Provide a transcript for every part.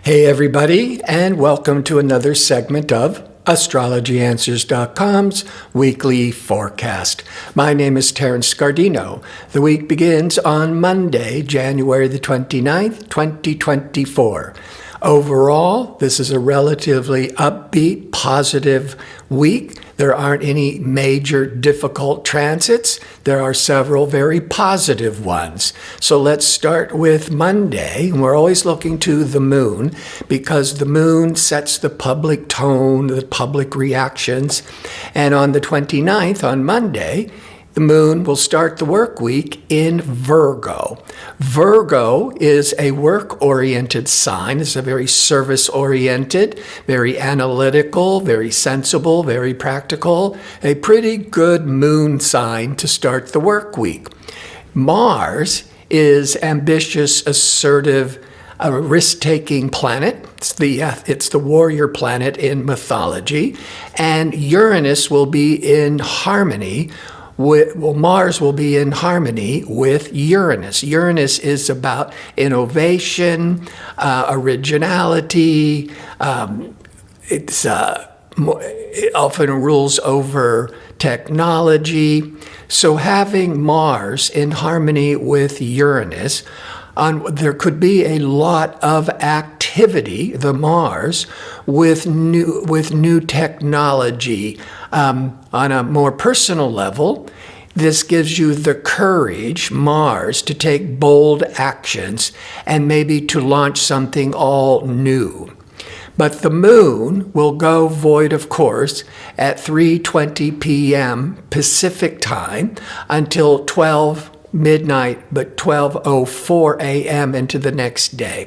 Hey everybody, and welcome to another segment of AstrologyAnswers.com's weekly forecast. My name is Terence. The week begins on Monday, January the 29th, 2024. Overall, this is a relatively upbeat, positive week. There aren't any major difficult transits. There are several very positive ones. So let's start with Monday. We're always looking to the moon because the moon sets the public tone, the public reactions. And on the 29th, on Monday, the moon will start the work week in Virgo. Virgo is a work-oriented sign. It's a very service-oriented, very analytical, very sensible, very practical, a pretty good moon sign to start the work week. Mars is ambitious, assertive, a risk-taking planet. It's the warrior planet in mythology. And Uranus will be in harmony Mars will be in harmony with Uranus. Uranus is about innovation, originality. It often rules over technology. So having Mars in harmony with Uranus, there could be a lot of activity, the Mars, with new technology. On a more personal level, this gives you the courage, Mars, to take bold actions and maybe to launch something all new. But the moon will go void of course at 3:20 p.m. Pacific time until 12 midnight, but 12:04 a.m. into the next day.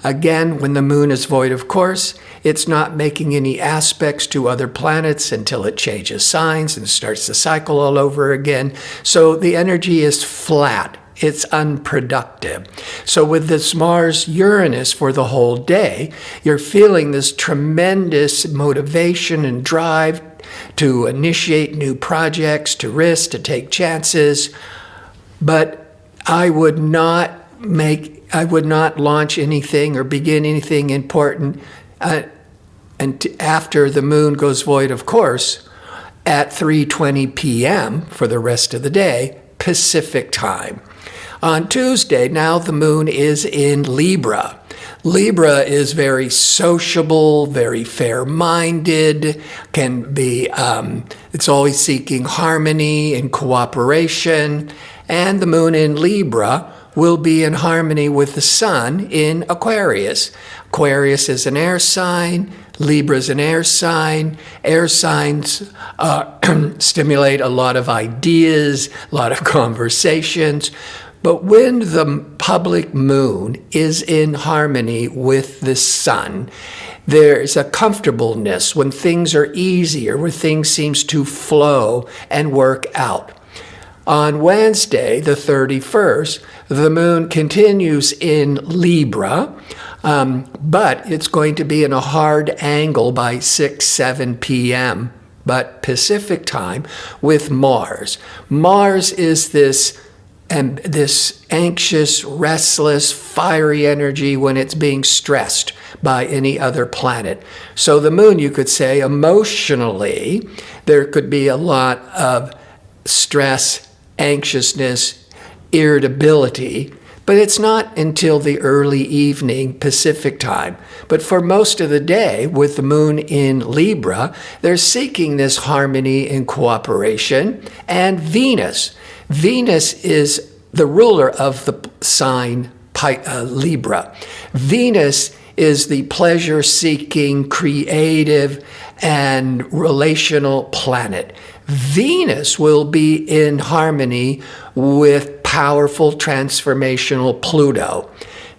Again, when the moon is void of course, it's not making any aspects to other planets until it changes signs and starts the cycle all over again. So the energy is flat. It's unproductive. So with this Mars-Uranus for the whole day, you're feeling this tremendous motivation and drive to initiate new projects, to risk, to take chances. But I would not launch anything or begin anything important after the moon goes void of course at 3:20 p.m. for the rest of the day, Pacific time. On Tuesday, now the moon is in Libra. Libra is very sociable, very fair-minded, it's always seeking harmony and cooperation. And the moon in Libra will be in harmony with the sun in Aquarius. Aquarius is an air sign. Libra is an air sign. Air signs stimulate a lot of ideas, a lot of conversations. But when the public moon is in harmony with the sun, there's a comfortableness when things are easier, where things seems to flow and work out. On Wednesday, the 31st, the moon continues in Libra, but it's going to be in a hard angle by 7 p.m., but Pacific time, with Mars. Mars is this anxious, restless, fiery energy when it's being stressed by any other planet. So the moon, you could say, emotionally, there could be a lot of stress, anxiousness, irritability, but it's not until the early evening Pacific time. But for most of the day, with the moon in Libra, they're seeking this harmony and cooperation. And Venus is the ruler of the sign Libra. Venus is the pleasure-seeking, creative, and relational planet. Venus will be in harmony with powerful transformational Pluto.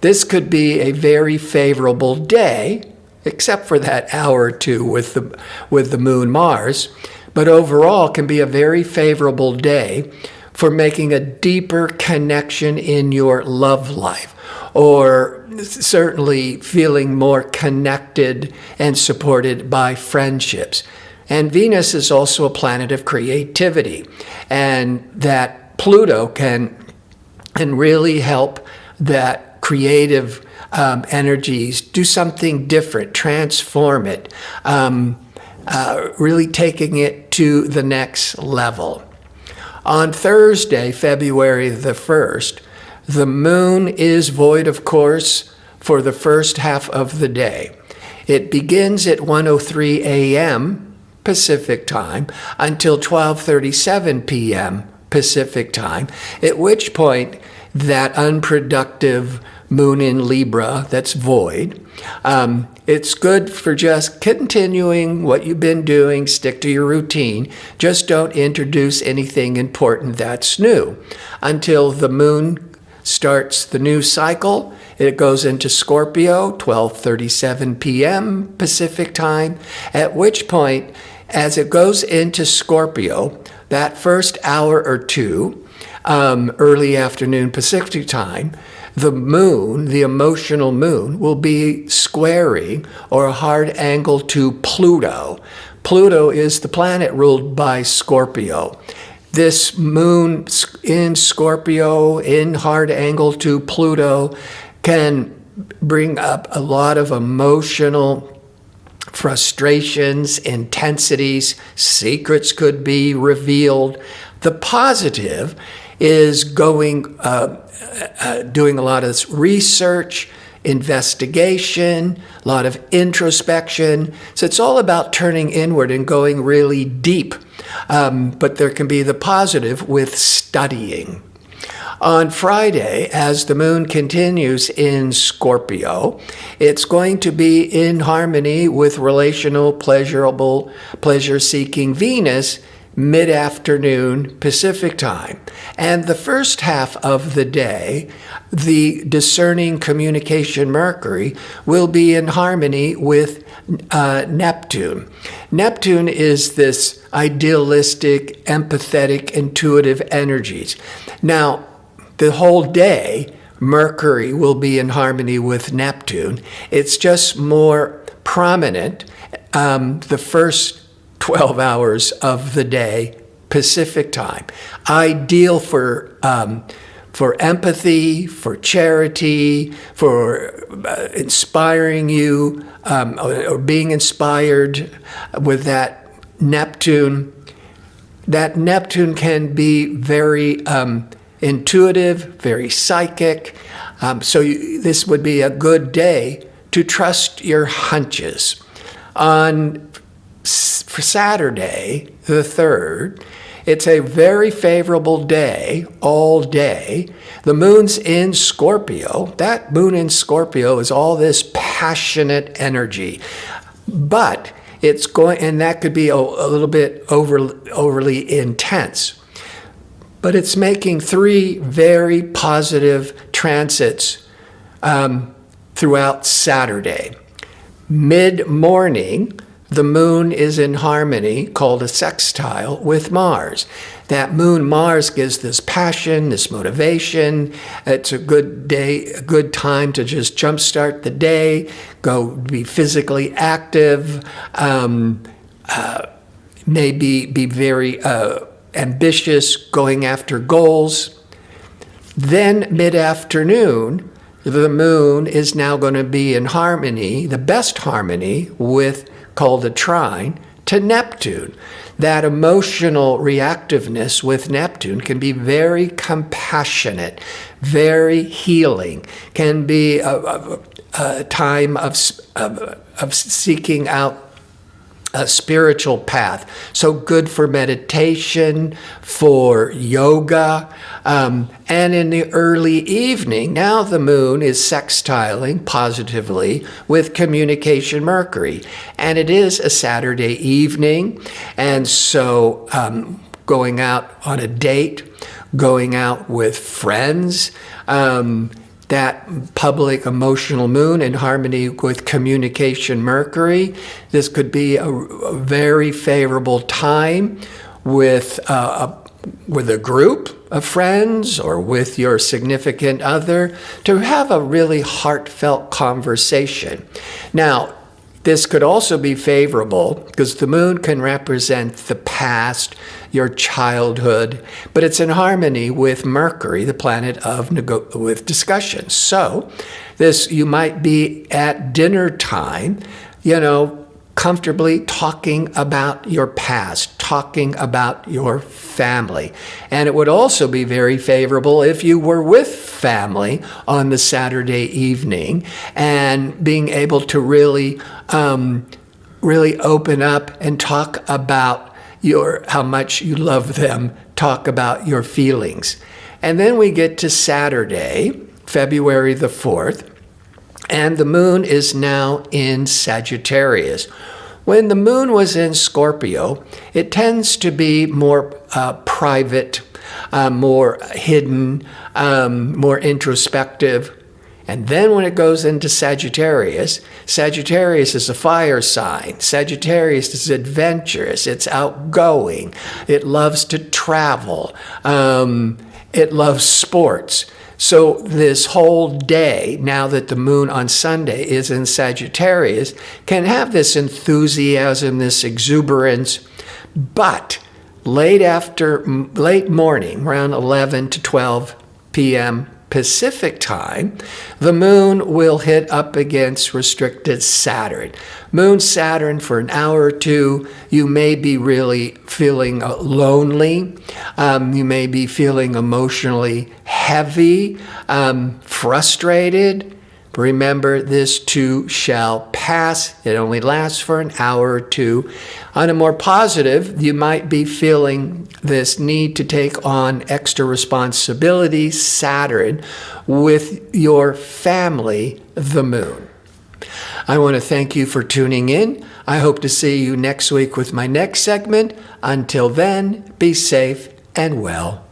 This could be a very favorable day, except for that hour or two with the moon Mars, but overall can be a very favorable day for making a deeper connection in your love life, or certainly feeling more connected and supported by friendships. And Venus is also a planet of creativity, and that Pluto can really help that creative energies, do something different, transform it, really taking it to the next level. On Thursday, February the 1st, the moon is void, of course, for the first half of the day. It begins at 1:03 a.m. Pacific time until 12:37 p.m. Pacific time, at which point that unproductive moon in Libra that's void, it's good for just continuing what you've been doing, stick to your routine, just don't introduce anything important that's new until the moon starts the new cycle. It goes into Scorpio, 12:37 p.m. Pacific time, at which point, as it goes into Scorpio, that first hour or two, early afternoon Pacific time, the moon, the emotional moon, will be squaring or a hard angle to Pluto. Pluto is the planet ruled by Scorpio. This moon in Scorpio, in hard angle to Pluto, can bring up a lot of emotional frustrations, intensities, secrets could be revealed. The positive is doing a lot of research, investigation, a lot of introspection. So it's all about turning inward and going really deep. But there can be the positive with studying. On Friday, as the moon continues in Scorpio, it's going to be in harmony with relational, pleasurable, pleasure-seeking Venus mid-afternoon Pacific time. And the first half of the day, the discerning communication Mercury will be in harmony with Neptune. Neptune is this idealistic, empathetic, intuitive energies. Now, the whole day, Mercury will be in harmony with Neptune. It's just more prominent the first 12 hours of the day, Pacific time. Ideal for empathy, for charity, for inspiring you, or being inspired with that Neptune. That Neptune can be very intuitive, very psychic. This would be a good day to trust your hunches. For Saturday, the 3rd, it's a very favorable day, all day. The moon's in Scorpio. That moon in Scorpio is all this passionate energy. But it's going, and that could be a little bit overly intense. But it's making 3 very positive transits throughout Saturday. Mid-morning, the moon is in harmony, called a sextile, with Mars. That moon-Mars gives this passion, this motivation. It's a good day, a good time to just jumpstart the day, go be physically active, maybe be very ambitious, going after goals. Then mid-afternoon, the moon is now going to be in harmony, the best harmony, with, called a trine, to Neptune. That emotional reactiveness with Neptune can be very compassionate, very healing, can be a time of seeking out a spiritual path. So good for meditation, for yoga, and in the early evening, now the moon is sextiling positively with communication Mercury. And it is a Saturday evening, and so going out on a date, going out with friends, that public emotional moon in harmony with communication Mercury. This could be a very favorable time with a group of friends or with your significant other to have a really heartfelt conversation. Now, This could also be favorable because the moon can represent the past, your childhood, but it's in harmony with Mercury, the planet of with discussion. So you might be at dinner time, comfortably talking about your past, talking about your family. And it would also be very favorable if you were with family on the Saturday evening and being able to really open up and talk about how much you love them, talk about your feelings. And then we get to Saturday, February the 4th, and the moon is now in Sagittarius. When the moon was in Scorpio, it tends to be more private, more hidden, more introspective. And then when it goes into Sagittarius, Sagittarius is a fire sign. Sagittarius is adventurous. It's outgoing. It loves to travel. It loves sports. So this whole day, now that the moon on Sunday is in Sagittarius, can have this enthusiasm, this exuberance, but late morning, around 11 to 12 p.m. Pacific time, the moon will hit up against restricted Saturn. Moon Saturn for an hour or two, you may be really feeling lonely. You may be feeling emotionally heavy, frustrated. Remember, this too shall pass. It only lasts for an hour or two. On a more positive, you might be feeling this need to take on extra responsibility, Saturn, with your family, the moon. I want to thank you for tuning in. I hope to see you next week with my next segment. Until then, be safe and well.